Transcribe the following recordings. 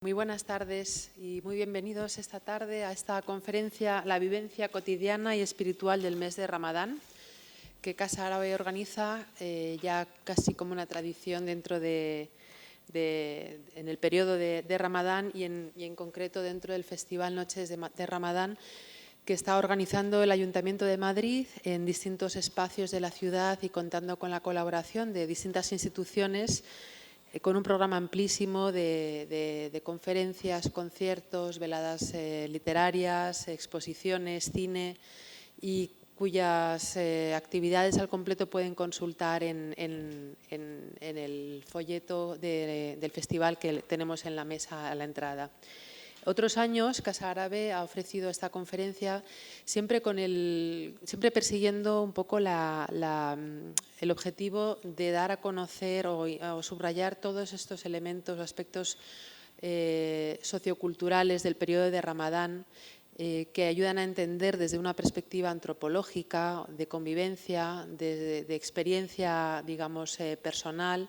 Muy buenas tardes y muy bienvenidos esta tarde a esta conferencia La vivencia cotidiana y espiritual del mes de Ramadán, que Casa Árabe organiza ya casi como una tradición dentro en el periodo de Ramadán y en concreto dentro del Festival Noches de Ramadán, que está organizando el Ayuntamiento de Madrid en distintos espacios de la ciudad y contando con la colaboración de distintas instituciones, con un programa amplísimo de conferencias, conciertos, veladas literarias, exposiciones, cine, y cuyas actividades al completo pueden consultar en el folleto del festival que tenemos en la mesa a la entrada. Otros años, Casa Árabe ha ofrecido esta conferencia siempre persiguiendo un poco el objetivo de dar a conocer o subrayar todos estos elementos, aspectos socioculturales del periodo de Ramadán, que ayudan a entender desde una perspectiva antropológica, de convivencia, de experiencia, digamos, personal,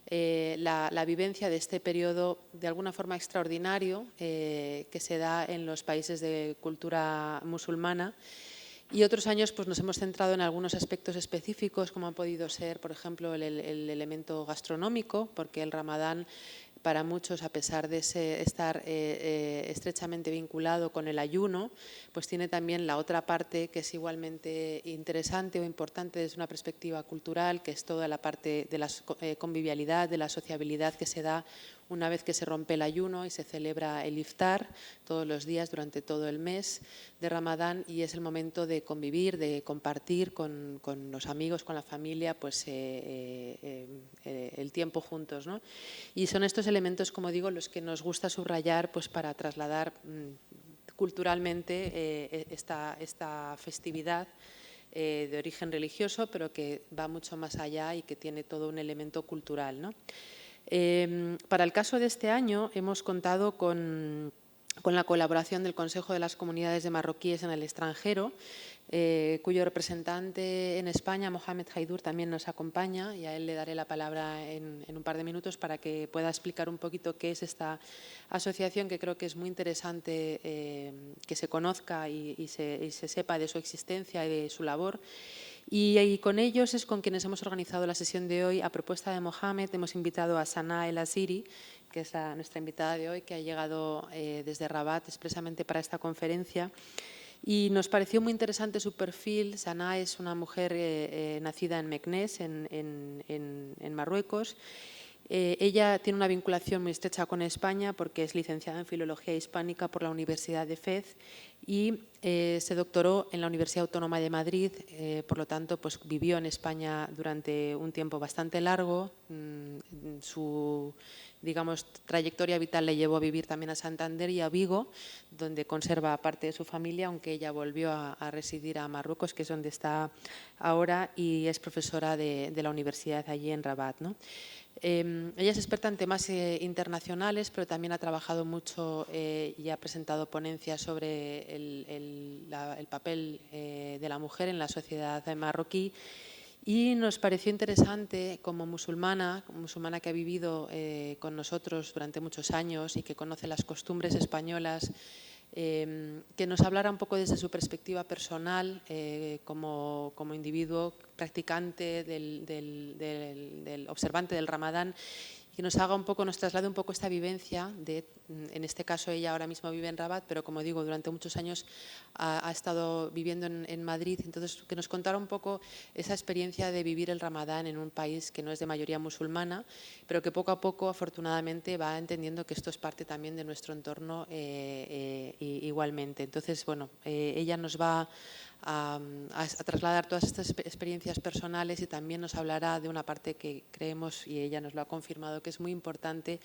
la vivencia de este periodo de alguna forma extraordinario que se da en los países de cultura musulmana. Y otros años pues, nos hemos centrado en algunos aspectos específicos, como ha podido ser, por ejemplo, el elemento gastronómico, porque el Ramadán, para muchos, a pesar de estar estrechamente vinculado con el ayuno, pues tiene también la otra parte que es igualmente interesante o importante desde una perspectiva cultural, que es toda la parte de la convivialidad, de la sociabilidad que se da una vez que se rompe el ayuno y se celebra el iftar todos los días durante todo el mes de Ramadán, y es el momento de convivir, de compartir con los amigos, con la familia, pues el tiempo juntos, ¿no? Y son estos elementos, como digo, los que nos gusta subrayar pues, para trasladar culturalmente esta festividad de origen religioso, pero que va mucho más allá y que tiene todo un elemento cultural, ¿no? Para el caso de este año hemos contado con la colaboración del Consejo de las Comunidades de Marroquíes en el extranjero, cuyo representante en España, Mohamed Haidur, también nos acompaña, y a él le daré la palabra en un par de minutos para que pueda explicar un poquito qué es esta asociación, que creo que es muy interesante que se conozca y se sepa de su existencia y de su labor. Y con ellos es con quienes hemos organizado la sesión de hoy. A propuesta de Mohamed hemos invitado a Sana El Asiri, que es nuestra invitada de hoy, que ha llegado desde Rabat expresamente para esta conferencia. Y nos pareció muy interesante su perfil. Sana es una mujer nacida en Meknès, en Marruecos. Ella tiene una vinculación muy estrecha con España porque es licenciada en Filología Hispánica por la Universidad de Fez y se doctoró en la Universidad Autónoma de Madrid. Por lo tanto, pues, vivió en España durante un tiempo bastante largo. Su, digamos, trayectoria vital le llevó a vivir también a Santander y a Vigo, donde conserva parte de su familia, aunque ella volvió a residir a Marruecos, que es donde está ahora, y es profesora de la universidad allí en Rabat, ¿no? Ella es experta en temas internacionales, pero también ha trabajado mucho y ha presentado ponencias sobre el papel de la mujer en la sociedad marroquí. Y nos pareció interesante, como musulmana que ha vivido con nosotros durante muchos años y que conoce las costumbres españolas, que nos hablara un poco desde su perspectiva personal, como individuo practicante del observante del Ramadán, y que nos haga un poco, nos traslade un poco esta vivencia en este caso ella ahora mismo vive en Rabat, pero como digo, durante muchos años ha estado viviendo en Madrid. Entonces, que nos contara un poco esa experiencia de vivir el Ramadán en un país que no es de mayoría musulmana, pero que poco a poco, afortunadamente, va entendiendo que esto es parte también de nuestro entorno igualmente. Entonces, bueno, ella nos va a trasladar todas estas experiencias personales y también nos hablará de una parte que creemos, y ella nos lo ha confirmado, que es muy importante,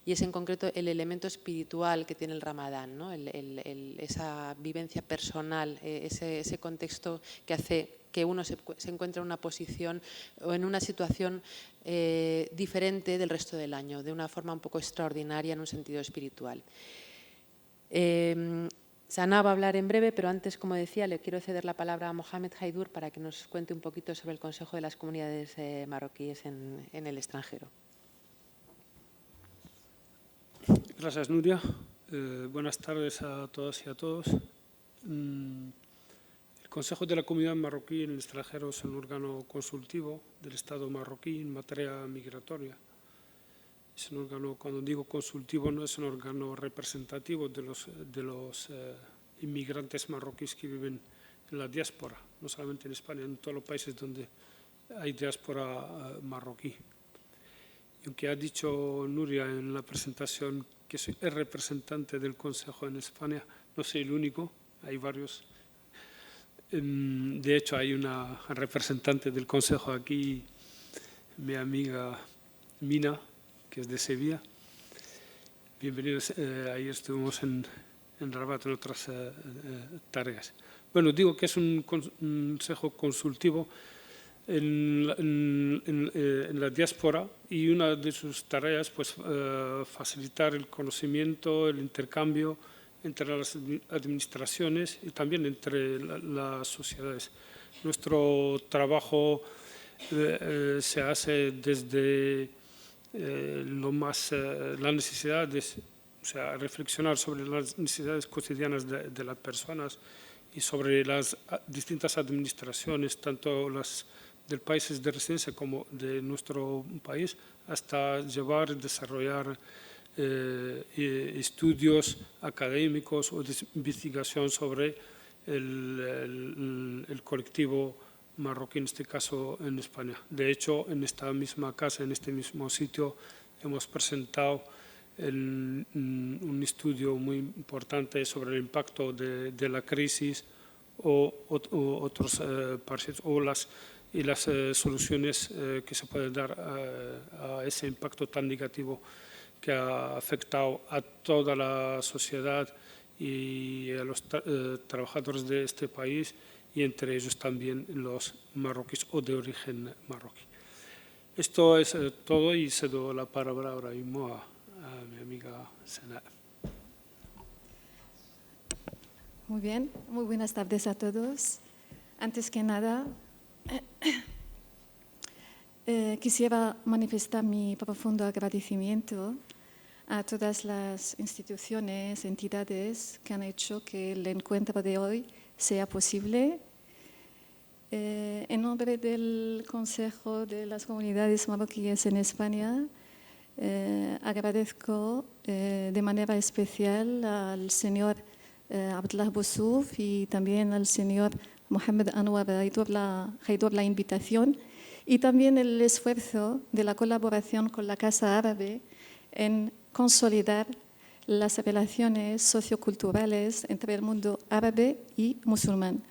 y es en concreto el elemento espiritual que tiene el Ramadán, ¿no? Esa vivencia personal, ese contexto que hace que uno se encuentre en una posición o en una situación diferente del resto del año, de una forma un poco extraordinaria en un sentido espiritual. Sana va a hablar en breve, pero antes, como decía, le quiero ceder la palabra a Mohamed Haidur para que nos cuente un poquito sobre el Consejo de las Comunidades Marroquíes en el extranjero. Gracias, Nuria. Buenas tardes a todas y a todos. El Consejo de la Comunidad Marroquí en el extranjero es un órgano consultivo del Estado marroquí en materia migratoria. Es un órgano, cuando digo consultivo, no es un órgano representativo de los inmigrantes marroquíes que viven en la diáspora, no solamente en España, en todos los países donde hay diáspora marroquí. Y aunque ha dicho Nuria en la presentación que soy el representante del Consejo en España, no soy el único, hay varios. De hecho, hay una representante del Consejo aquí, mi amiga Mina, que es de Sevilla. Bienvenidos, ahí estuvimos en Rabat en otras tareas. Bueno, digo que es un consejo consultivo en la diáspora y una de sus tareas pues facilitar el conocimiento, el intercambio entre las administraciones y también entre las sociedades. Nuestro trabajo se hace desde la necesidad de reflexionar sobre las necesidades cotidianas de las personas y sobre las distintas administraciones, tanto las del país de residencia como de nuestro país, hasta llevar y desarrollar estudios académicos o de investigación sobre el colectivo marroquí, en este caso en España. De hecho, en esta misma casa, en este mismo sitio, hemos presentado un estudio muy importante sobre el impacto de la crisis o otros parches o las soluciones que se pueden dar a ese impacto tan negativo que ha afectado a toda la sociedad y a los trabajadores de este país, y entre ellos también los marroquíes o de origen marroquí. Esto es todo y cedo la palabra ahora mismo a mi amiga Sena. Muy bien, muy buenas tardes a todos. Antes que nada, quisiera manifestar mi profundo agradecimiento a todas las instituciones, entidades que han hecho que el encuentro de hoy sea posible. En nombre del Consejo de las Comunidades Marroquíes en España, agradezco de manera especial al señor Abdullah Boussouf y también al señor Mohamed Anwar Haidar la invitación y también el esfuerzo de la colaboración con la Casa Árabe en consolidar las relaciones socioculturales entre el mundo árabe y musulmán.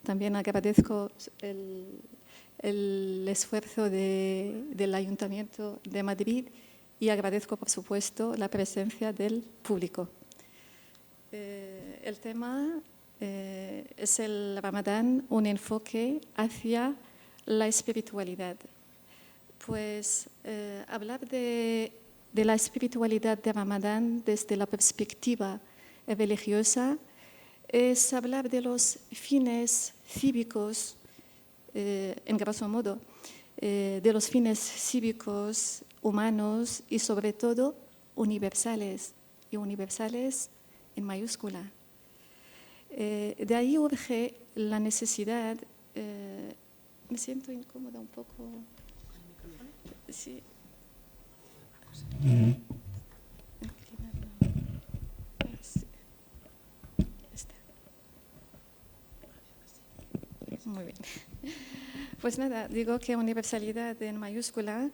También agradezco el esfuerzo del Ayuntamiento de Madrid y agradezco, por supuesto, la presencia del público. El tema es el Ramadán, un enfoque hacia la espiritualidad. Pues hablar de la espiritualidad de Ramadán desde la perspectiva religiosa es hablar de los fines cívicos, en grosso modo, de los fines cívicos humanos y sobre todo universales, y universales en mayúscula. De ahí urge la necesidad, me siento incómoda un poco. Sí. Muy bien. Pues nada, digo que universalidad en mayúscula.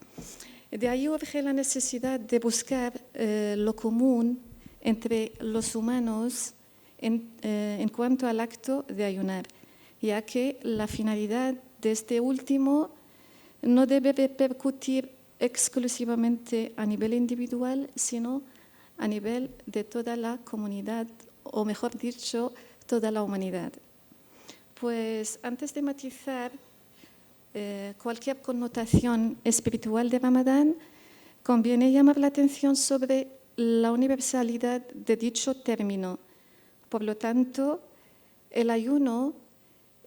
De ahí urge la necesidad de buscar lo común entre los humanos en cuanto al acto de ayunar, ya que la finalidad de este último no debe repercutir exclusivamente a nivel individual, sino a nivel de toda la comunidad, o mejor dicho, toda la humanidad. Pues antes de matizar cualquier connotación espiritual de Ramadán, conviene llamar la atención sobre la universalidad de dicho término. Por lo tanto, el ayuno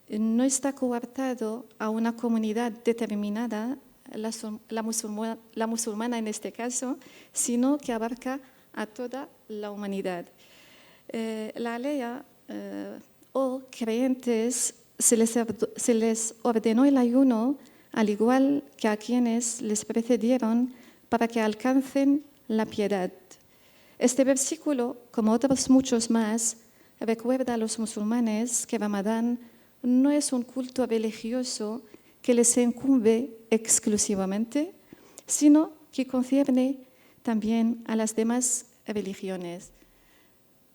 no está coartado a una comunidad determinada, la musulmana en este caso, sino que abarca a toda la humanidad. La alea o creyentes se les ordenó el ayuno, al igual que a quienes les precedieron, para que alcancen la piedad. Este versículo, como otros muchos más, recuerda a los musulmanes que Ramadán no es un culto religioso que les incumbe exclusivamente, sino que concierne también a las demás religiones.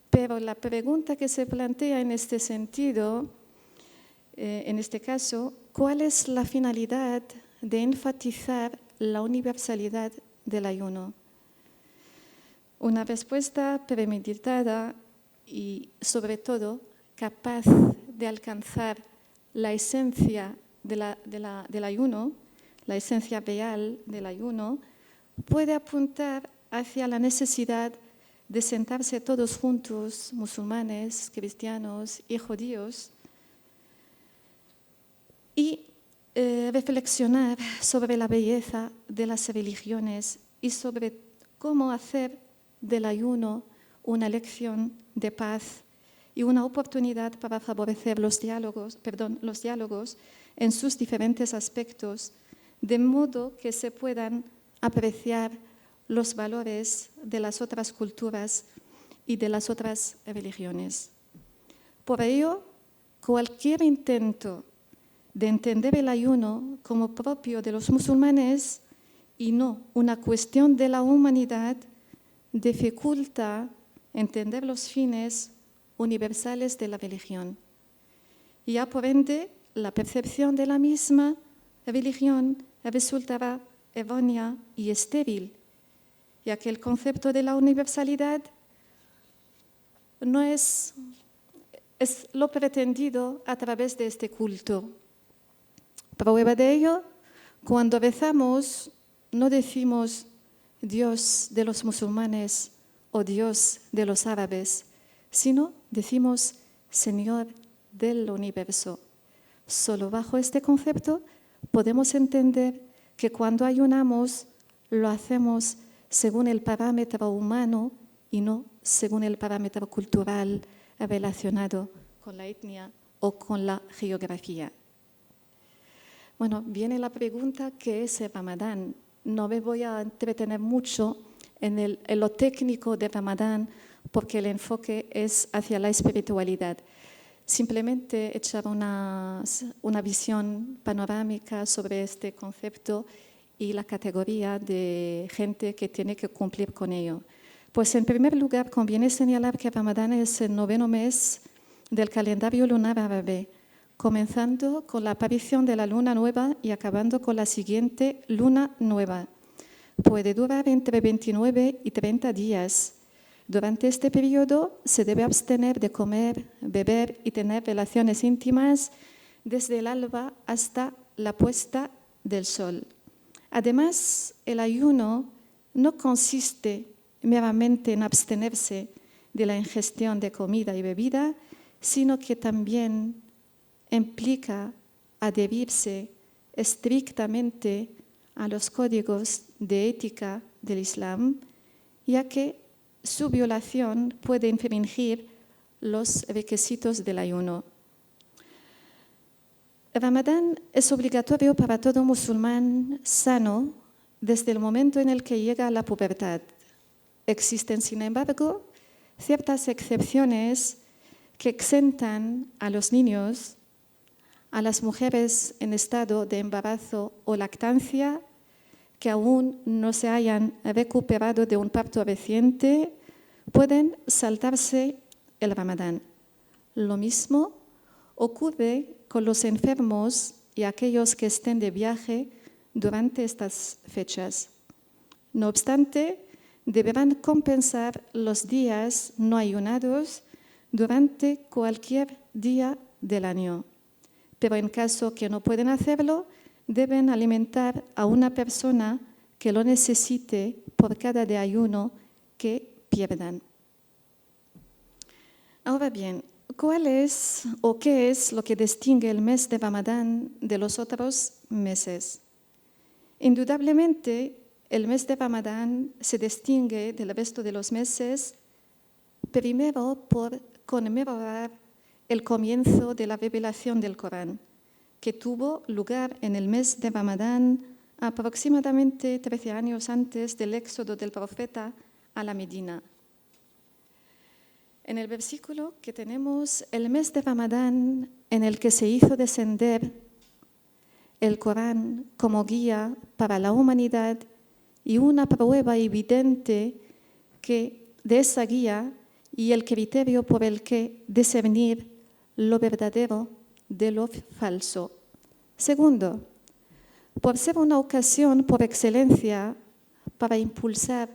Pero la pregunta que se plantea en este sentido, en este caso, ¿cuál es la finalidad de enfatizar la universalidad del ayuno? Una respuesta premeditada y, sobre todo, capaz de alcanzar la esencia del ayuno, la esencia real del ayuno, puede apuntar hacia la necesidad de sentarse todos juntos, musulmanes, cristianos y judíos, y reflexionar sobre la belleza de las religiones y sobre cómo hacer del ayuno una lección de paz y una oportunidad para favorecer los diálogos en sus diferentes aspectos, de modo que se puedan apreciar los valores de las otras culturas y de las otras religiones. Por ello, cualquier intento de entender el ayuno como propio de los musulmanes y no una cuestión de la humanidad dificulta entender los fines universales de la religión. Y ya por ende, la percepción de la misma religión resultará errónea y estéril, ya que el concepto de la universalidad no es lo pretendido a través de este culto. Prueba de ello, cuando rezamos, no decimos Dios de los musulmanes o Dios de los árabes, sino decimos Señor del universo. Solo bajo este concepto podemos entender que cuando ayunamos lo hacemos según el parámetro humano y no según el parámetro cultural relacionado con la etnia o con la geografía. Bueno, viene la pregunta, ¿qué es el Ramadán? No me voy a entretener mucho en lo técnico de Ramadán porque el enfoque es hacia la espiritualidad. Simplemente echar una visión panorámica sobre este concepto y la categoría de gente que tiene que cumplir con ello. Pues en primer lugar conviene señalar que Ramadán es el 9º mes del calendario lunar árabe, comenzando con la aparición de la luna nueva y acabando con la siguiente luna nueva. Puede durar entre 29 y 30 días. Durante este periodo se debe abstener de comer, beber y tener relaciones íntimas desde el alba hasta la puesta del sol. Además, el ayuno no consiste meramente en abstenerse de la ingestión de comida y bebida, sino que también implica adherirse estrictamente a los códigos de ética del Islam, ya que su violación puede infringir los requisitos del ayuno. El Ramadán es obligatorio para todo musulmán sano desde el momento en el que llega a la pubertad. Existen, sin embargo, ciertas excepciones que exentan a los niños, a las mujeres en estado de embarazo o lactancia que aún no se hayan recuperado de un parto reciente, pueden saltarse el Ramadán. Lo mismo ocurre con los enfermos y aquellos que estén de viaje durante estas fechas. No obstante, deberán compensar los días no ayunados durante cualquier día del año. Pero en caso que no pueden hacerlo, deben alimentar a una persona que lo necesite por cada día de ayuno que pierdan. Ahora bien, ¿cuál es o qué es lo que distingue el mes de Ramadán de los otros meses? Indudablemente, el mes de Ramadán se distingue del resto de los meses, primero por conmemorar el comienzo de la revelación del Corán, que tuvo lugar en el mes de Ramadán aproximadamente 13 años antes del éxodo del profeta a la Medina. En el versículo que tenemos, el mes de Ramadán en el que se hizo descender el Corán como guía para la humanidad y una prueba evidente de esa guía y el criterio por el que discernir lo verdadero de lo falso. Segundo, por ser una ocasión por excelencia para impulsar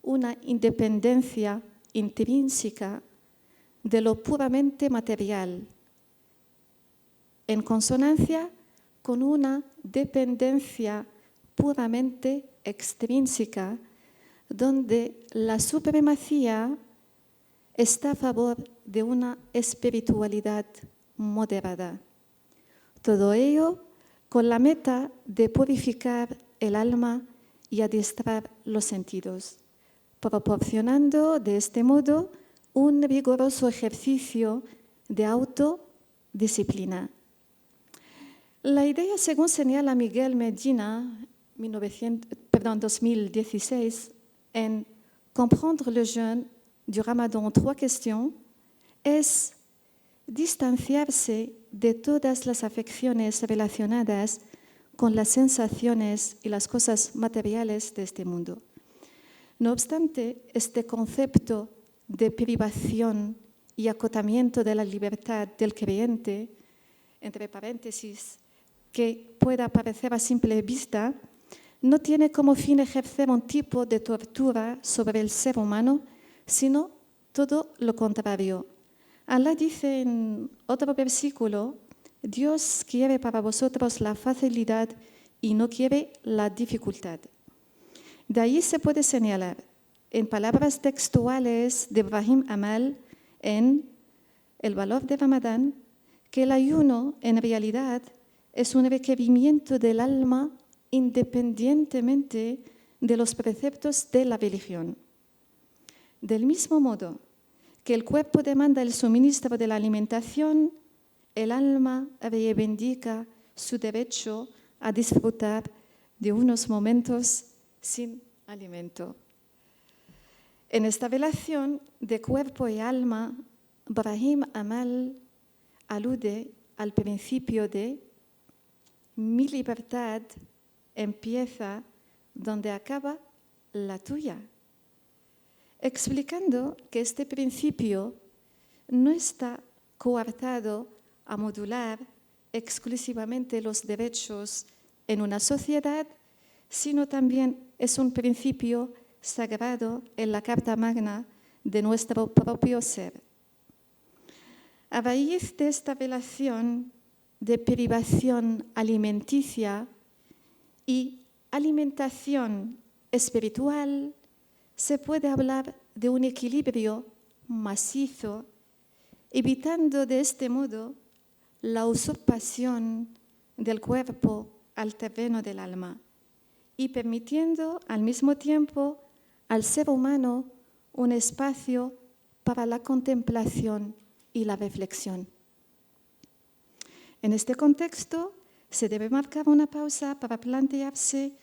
una independencia intrínseca de lo puramente material, en consonancia con una dependencia puramente extrínseca, donde la supremacía está a favor de una espiritualidad moderada. Todo ello con la meta de purificar el alma y adiestrar los sentidos, proporcionando de este modo un vigoroso ejercicio de autodisciplina. La idea, según señala Miguel Medina, 2016, en Comprendre le jeûne du Ramadan, 3 questions, es distanciarse de todas las afecciones relacionadas con las sensaciones y las cosas materiales de este mundo. No obstante, este concepto de privación y acotamiento de la libertad del creyente, entre paréntesis, que pueda parecer a simple vista, no tiene como fin ejercer un tipo de tortura sobre el ser humano, sino todo lo contrario. Allah dice en otro versículo, Dios quiere para vosotros la facilidad y no quiere la dificultad. De ahí se puede señalar, en palabras textuales de Ibrahim Amal, en El valor de Ramadán, que el ayuno en realidad es un requerimiento del alma independientemente de los preceptos de la religión. Del mismo modo que el cuerpo demanda el suministro de la alimentación, el alma reivindica su derecho a disfrutar de unos momentos sin alimento. En esta relación de cuerpo y alma, Ibrahim Amal alude al principio de mi libertad empieza donde acaba la tuya, explicando que este principio no está coartado a modular exclusivamente los derechos en una sociedad, sino también es un principio sagrado en la Carta Magna de nuestro propio ser. A raíz de esta relación de privación alimenticia y alimentación espiritual, se puede hablar de un equilibrio macizo, evitando de este modo la usurpación del cuerpo al terreno del alma y permitiendo al mismo tiempo al ser humano un espacio para la contemplación y la reflexión. En este contexto, se debe marcar una pausa para plantearse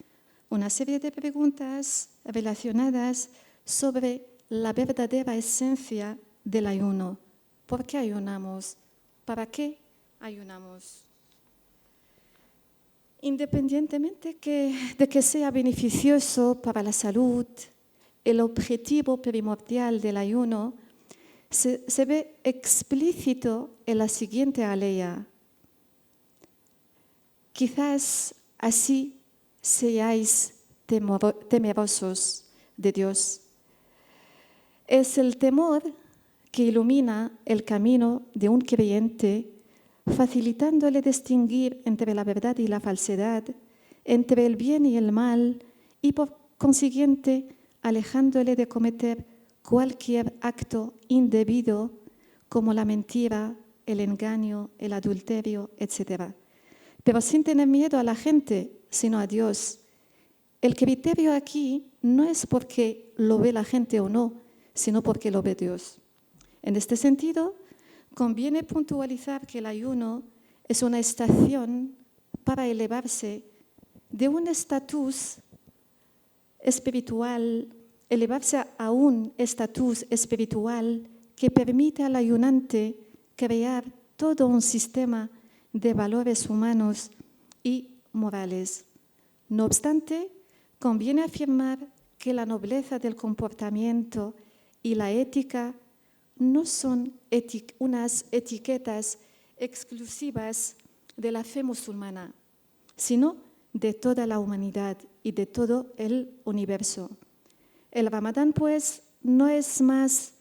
una serie de preguntas relacionadas sobre la verdadera esencia del ayuno. ¿Por qué ayunamos? ¿Para qué ayunamos? Independientemente de que sea beneficioso para la salud, el objetivo primordial del ayuno se ve explícito en la siguiente aleya. Quizás así seáis temerosos de Dios. Es el temor que ilumina el camino de un creyente, facilitándole distinguir entre la verdad y la falsedad, entre el bien y el mal, y por consiguiente alejándole de cometer cualquier acto indebido como la mentira, el engaño, el adulterio, etc. Pero sin tener miedo a la gente, sino a Dios, el criterio aquí no es porque lo ve la gente o no, sino porque lo ve Dios. En este sentido, conviene puntualizar que el ayuno es una estación para elevarse de un estatus espiritual, elevarse a un estatus espiritual que permite al ayunante crear todo un sistema de valores humanos y morales. No obstante, conviene afirmar que la nobleza del comportamiento y la ética no son unas etiquetas exclusivas de la fe musulmana, sino de toda la humanidad y de todo el universo. El Ramadán, pues, no es más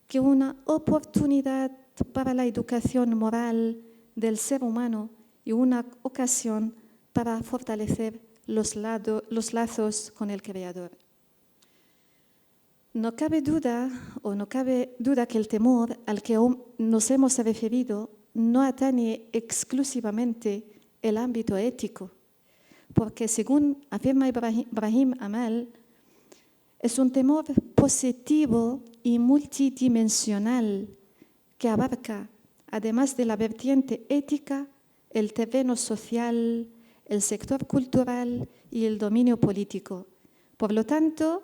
que una oportunidad para la educación moral del ser humano y una ocasión para fortalecer los lazos con el Creador. No cabe duda que el temor al que nos hemos referido no atañe exclusivamente el ámbito ético, porque según afirma Ibrahim Amal, es un temor positivo y multidimensional que abarca, además de la vertiente ética, el terreno social, el sector cultural y el dominio político. Por lo tanto,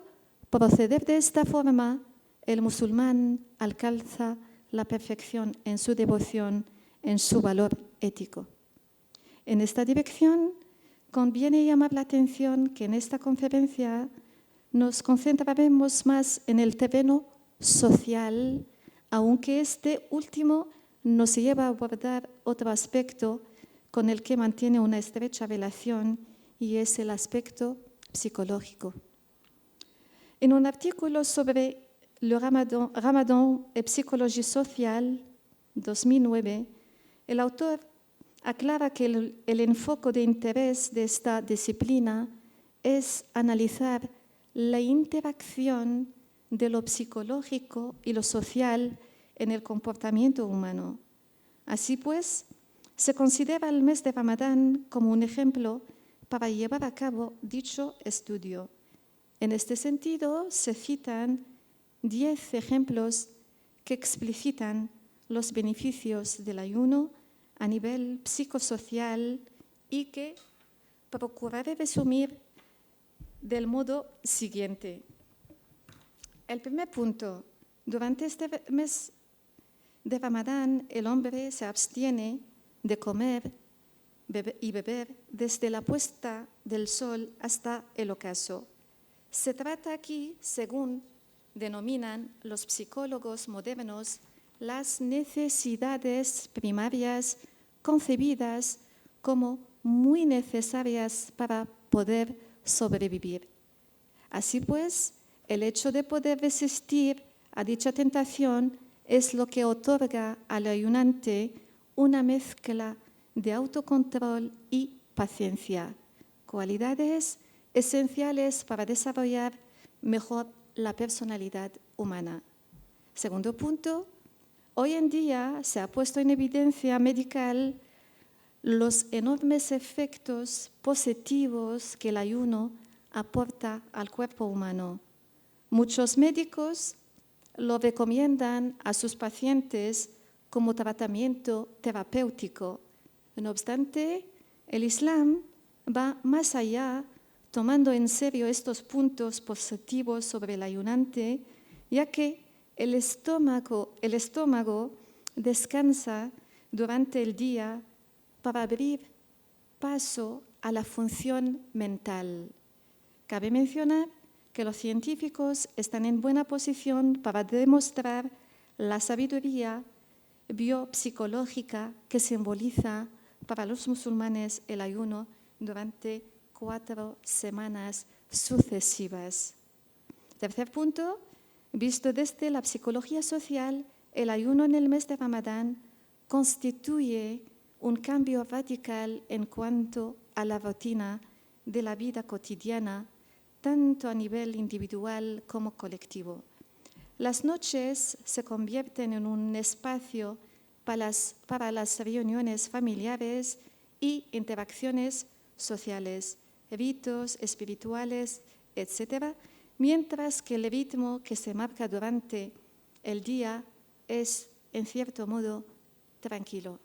proceder de esta forma, el musulmán alcanza la perfección en su devoción, en su valor ético. En esta dirección, conviene llamar la atención que en esta conferencia nos concentraremos más en el terreno social, aunque este último nos lleva a abordar otro aspecto con el que mantiene una estrecha relación y es el aspecto psicológico. En un artículo sobre le Ramadán y psicología social, 2009, el autor aclara que el enfoque de interés de esta disciplina es analizar la interacción de lo psicológico y lo social en el comportamiento humano. Así pues, se considera el mes de Ramadán como un ejemplo para llevar a cabo dicho estudio. En este sentido, se citan 10 ejemplos que explicitan los beneficios del ayuno a nivel psicosocial y que procuraré resumir del modo siguiente. El primer punto, durante este mes de Ramadán, el hombre se abstiene de comer y beber desde la puesta del sol hasta el ocaso. Se trata aquí, según denominan los psicólogos modernos, las necesidades primarias concebidas como muy necesarias para poder sobrevivir. Así pues, el hecho de poder resistir a dicha tentación es lo que otorga al ayunante una mezcla de autocontrol y paciencia, cualidades esenciales para desarrollar mejor la personalidad humana. Segundo punto, hoy en día se ha puesto en evidencia medical los enormes efectos positivos que el ayuno aporta al cuerpo humano. Muchos médicos lo recomiendan a sus pacientes como tratamiento terapéutico. No obstante, el Islam va más allá, tomando en serio estos puntos positivos sobre el ayunante, ya que el estómago descansa durante el día para abrir paso a la función mental. Cabe mencionar que los científicos están en buena posición para demostrar la sabiduría biopsicológica que simboliza para los musulmanes el ayuno durante 4 semanas sucesivas. Tercer punto, visto desde la psicología social, el ayuno en el mes de Ramadán constituye un cambio radical en cuanto a la rutina de la vida cotidiana, tanto a nivel individual como colectivo. Las noches se convierten en un espacio para las reuniones familiares y interacciones sociales. ritos espirituales, etc., mientras que el ritmo que se marca durante el día es, en cierto modo, tranquilo.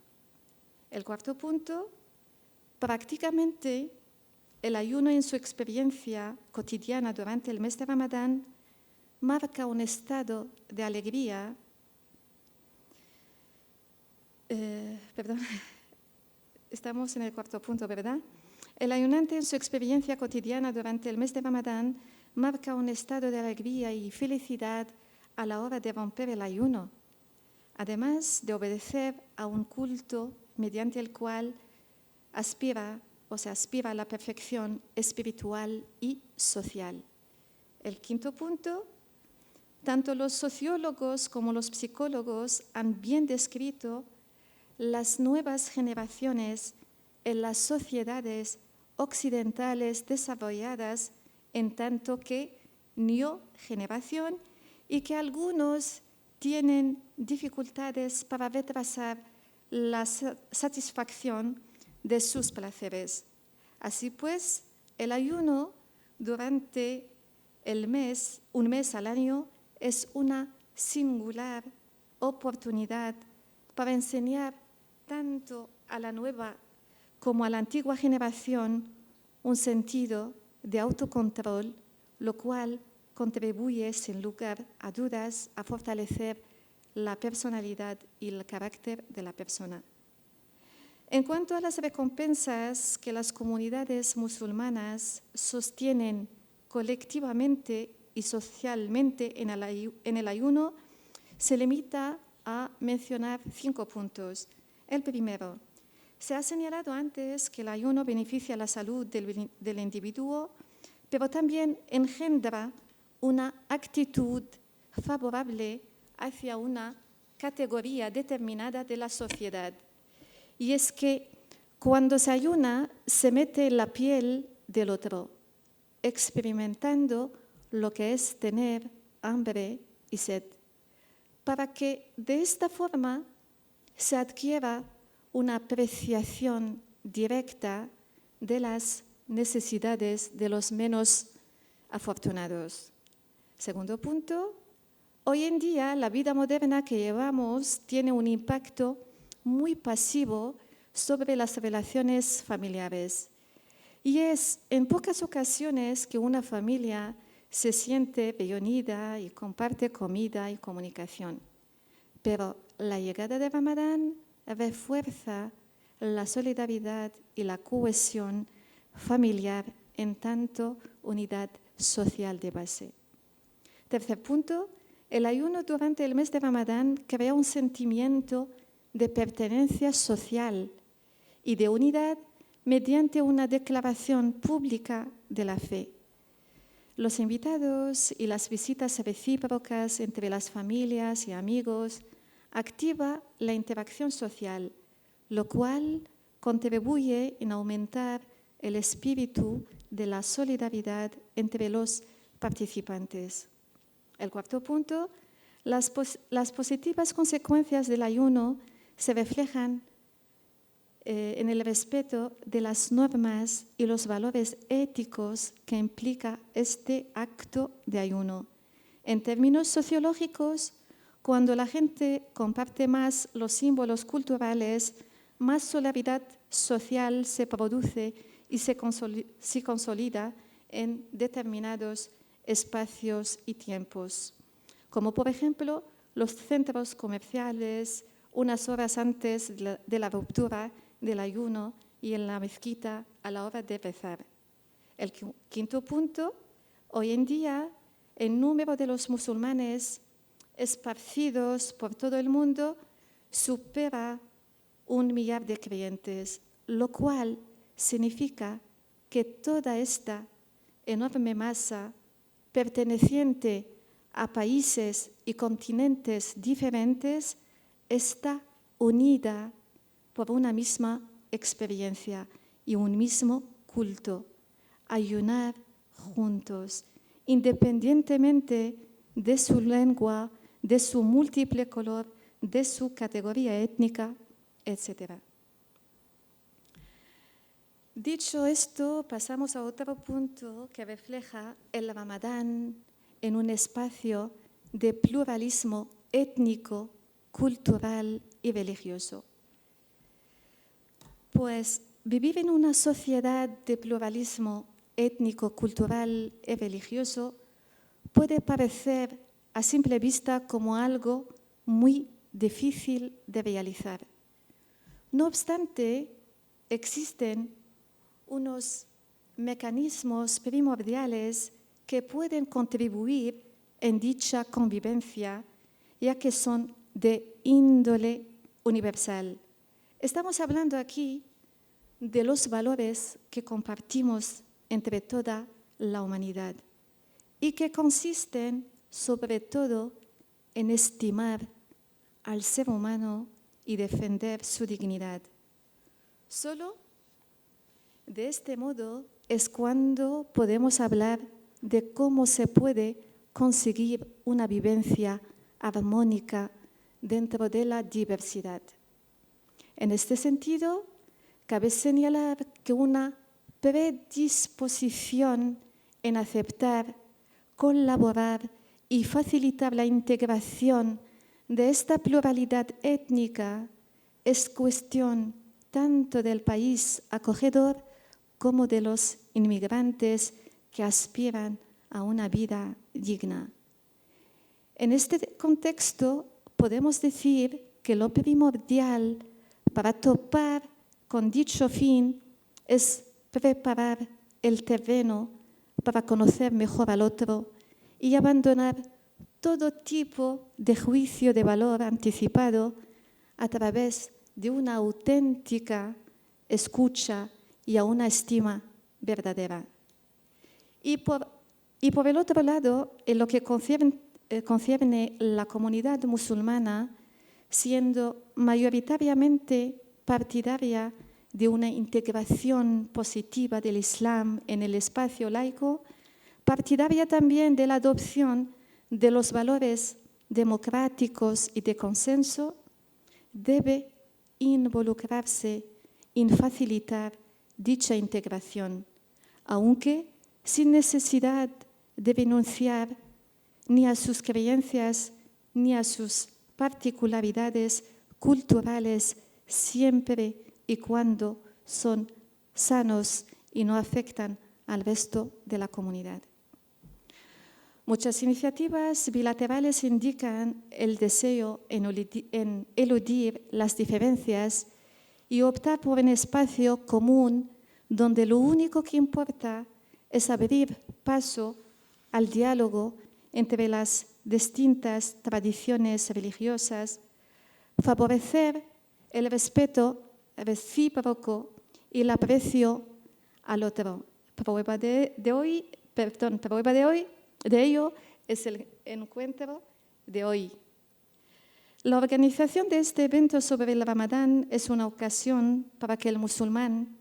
El cuarto punto, prácticamente el ayuno en su experiencia cotidiana durante el mes de Ramadán marca un estado de alegría. Estamos en el cuarto punto, ¿verdad? El ayunante en su experiencia cotidiana durante el mes de Ramadán marca un estado de alegría y felicidad a la hora de romper el ayuno, además de obedecer a un culto mediante el cual aspira a la perfección espiritual y social. El quinto punto, tanto los sociólogos como los psicólogos han bien descrito las nuevas generaciones en las sociedades occidentales desarrolladas en tanto que neogeneración y que algunos tienen dificultades para retrasar la satisfacción de sus placeres. Así pues, el ayuno durante un mes al año, es una singular oportunidad para enseñar tanto a la nueva como a la antigua generación un sentido de autocontrol, lo cual contribuye, sin lugar a dudas, a fortalecer la personalidad y el carácter de la persona. En cuanto a las recompensas que las comunidades musulmanas sostienen colectivamente y socialmente en el ayuno, se limita a mencionar 5 puntos. El primero, se ha señalado antes que el ayuno beneficia la salud del individuo, pero también engendra una actitud favorable hacia una categoría determinada de la sociedad. Y es que cuando se ayuna, se mete en la piel del otro, experimentando lo que es tener hambre y sed, para que de esta forma se adquiera una apreciación directa de las necesidades de los menos afortunados. Segundo punto, hoy en día la vida moderna que llevamos tiene un impacto muy pasivo sobre las relaciones familiares. Y es en pocas ocasiones que una familia se siente reunida y comparte comida y comunicación. Pero la llegada de Ramadán refuerza la solidaridad y la cohesión familiar en tanto unidad social de base. Tercer punto, el ayuno durante el mes de Ramadán crea un sentimiento de pertenencia social y de unidad mediante una declaración pública de la fe. Los invitados y las visitas recíprocas entre las familias y amigos activa la interacción social, lo cual contribuye en aumentar el espíritu de la solidaridad entre los participantes. El cuarto punto, las positivas consecuencias del ayuno se reflejan en el respeto de las normas y los valores éticos que implica este acto de ayuno. En términos sociológicos, cuando la gente comparte más los símbolos culturales, más solidaridad social se produce y se consolida en determinados espacios y tiempos, como por ejemplo los centros comerciales, unas horas antes de la ruptura del ayuno y en la mezquita a la hora de rezar. El quinto punto, hoy en día el número de los musulmanes esparcidos por todo el mundo supera 1 millar de creyentes, lo cual significa que toda esta enorme masa perteneciente a países y continentes diferentes está unida por una misma experiencia y un mismo culto, ayunar juntos, independientemente de su lengua, de su múltiple color, de su categoría étnica, etc. Dicho esto, pasamos a otro punto que refleja el Ramadán en un espacio de pluralismo étnico, cultural y religioso. Pues vivir en una sociedad de pluralismo étnico, cultural y religioso puede parecer a simple vista como algo muy difícil de realizar. No obstante, existen unos mecanismos primordiales que pueden contribuir en dicha convivencia, ya que son de índole universal. Estamos hablando aquí de los valores que compartimos entre toda la humanidad y que consisten sobre todo en estimar al ser humano y defender su dignidad. Solo de este modo es cuando podemos hablar de cómo se puede conseguir una vivencia armónica dentro de la diversidad. En este sentido, cabe señalar que una predisposición en aceptar, colaborar y facilitar la integración de esta pluralidad étnica es cuestión tanto del país acogedor como de los inmigrantes que aspiran a una vida digna. En este contexto, podemos decir que lo primordial para topar con dicho fin es preparar el terreno para conocer mejor al otro y abandonar todo tipo de juicio de valor anticipado a través de una auténtica escucha y a una estima verdadera. Y por el otro lado, en lo que concierne la comunidad musulmana, siendo mayoritariamente partidaria de una integración positiva del Islam en el espacio laico, partidaria también de la adopción de los valores democráticos y de consenso, debe involucrarse en facilitar dicha integración, aunque sin necesidad de renunciar ni a sus creencias ni a sus particularidades culturales, siempre y cuando son sanos y no afectan al resto de la comunidad. Muchas iniciativas bilaterales indican el deseo en eludir las diferencias y optar por un espacio común donde lo único que importa es abrir paso al diálogo entre las distintas tradiciones religiosas, favorecer el respeto recíproco y el aprecio al otro. Prueba de ello es el encuentro de hoy. La organización de este evento sobre el Ramadán es una ocasión para que el musulmán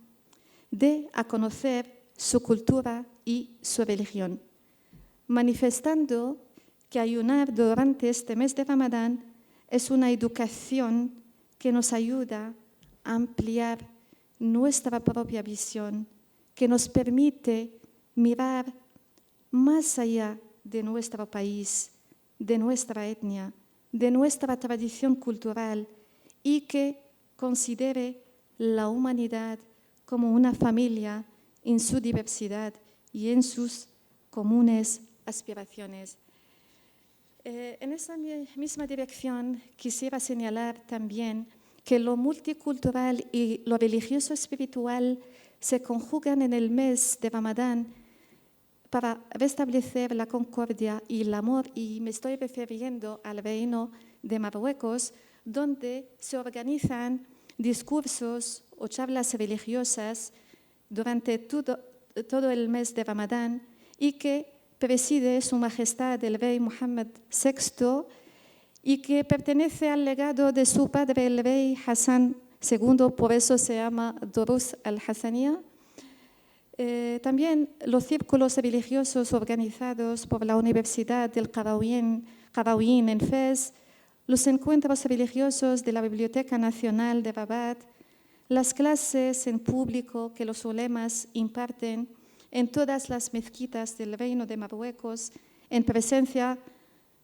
dé a conocer su cultura y su religión, manifestando que ayunar durante este mes de Ramadán es una educación que nos ayuda a ampliar nuestra propia visión, que nos permite mirar más allá de nuestro país, de nuestra etnia, de nuestra tradición cultural y que considere la humanidad como una familia en su diversidad y en sus comunes aspiraciones. En esa misma dirección quisiera señalar también que lo multicultural y lo religioso espiritual se conjugan en el mes de Ramadán para restablecer la concordia y el amor, y me estoy refiriendo al Reino de Marruecos, donde se organizan discursos o charlas religiosas durante todo el mes de Ramadán y que preside Su Majestad el Rey Mohammed VI y que pertenece al legado de su padre el Rey Hassan II, por eso se llama Durus al-Hassaniyya. También los círculos religiosos organizados por la Universidad del Qarawiyyin en Fez, los encuentros religiosos de la Biblioteca Nacional de Rabat, las clases en público que los ulemas imparten en todas las mezquitas del Reino de Marruecos, en presencia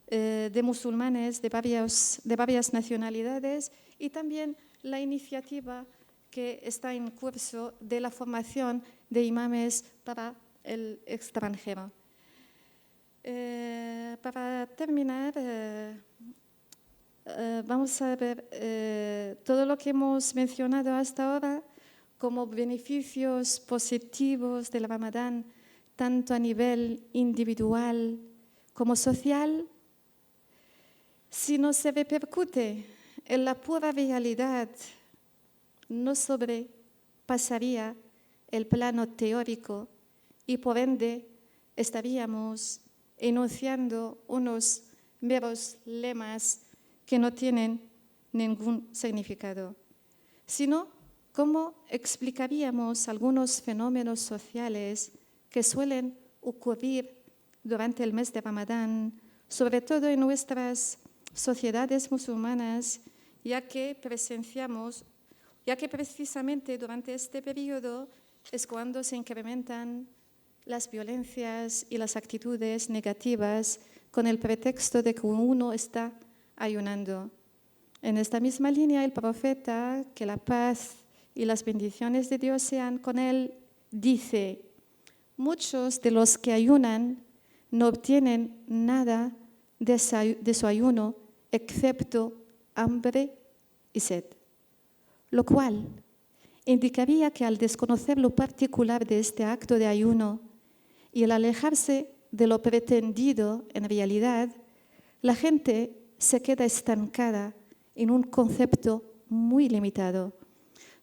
de musulmanes de varias nacionalidades, y también la iniciativa que está en curso de la formación de imames para el extranjero. Para terminar, vamos a ver todo lo que hemos mencionado hasta ahora como beneficios positivos del Ramadán, tanto a nivel individual como social. Si no se repercute en la pura realidad, no sobrepasaría el plano teórico y por ende estaríamos enunciando unos meros lemas que no tienen ningún significado, sino cómo explicaríamos algunos fenómenos sociales que suelen ocurrir durante el mes de Ramadán, sobre todo en nuestras sociedades musulmanas, ya que precisamente durante este periodo es cuando se incrementan las violencias y las actitudes negativas con el pretexto de que uno está ayunando. En esta misma línea, el profeta, que la paz y las bendiciones de Dios sean con él, dice: muchos de los que ayunan no obtienen nada de su ayuno excepto hambre y sed, lo cual indicaría que al desconocer lo particular de este acto de ayuno y al alejarse de lo pretendido en realidad, la gente se queda estancada en un concepto muy limitado.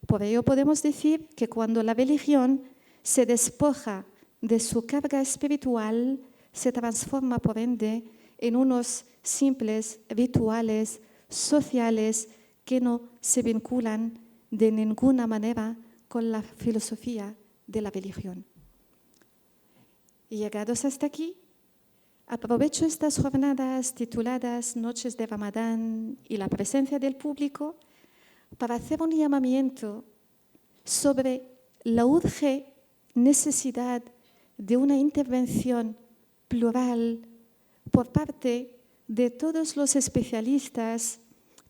Por ello podemos decir que cuando la religión se despoja de su carga espiritual, se transforma por ende en unos simples rituales sociales que no se vinculan de ninguna manera con la filosofía de la religión. Y llegados hasta aquí, aprovecho estas jornadas tituladas Noches de Ramadán y la presencia del público para hacer un llamamiento sobre la urgente necesidad de una intervención plural por parte de todos los especialistas,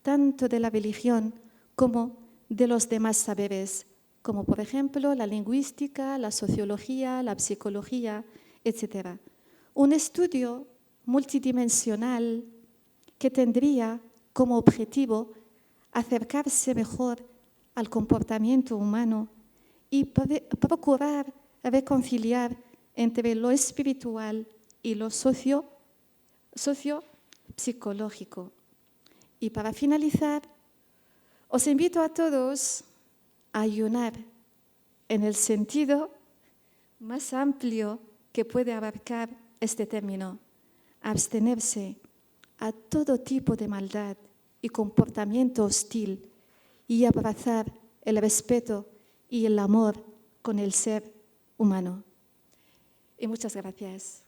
tanto de la religión como de los demás saberes, como por ejemplo la lingüística, la sociología, la psicología, etc. Un estudio multidimensional que tendría como objetivo acercarse mejor al comportamiento humano y procurar reconciliar entre lo espiritual y lo sociopsicológico. Y para finalizar, os invito a todos a ayunar en el sentido más amplio que puede abarcar este término, abstenerse a todo tipo de maldad y comportamiento hostil y abrazar el respeto y el amor con el ser humano. Y muchas gracias.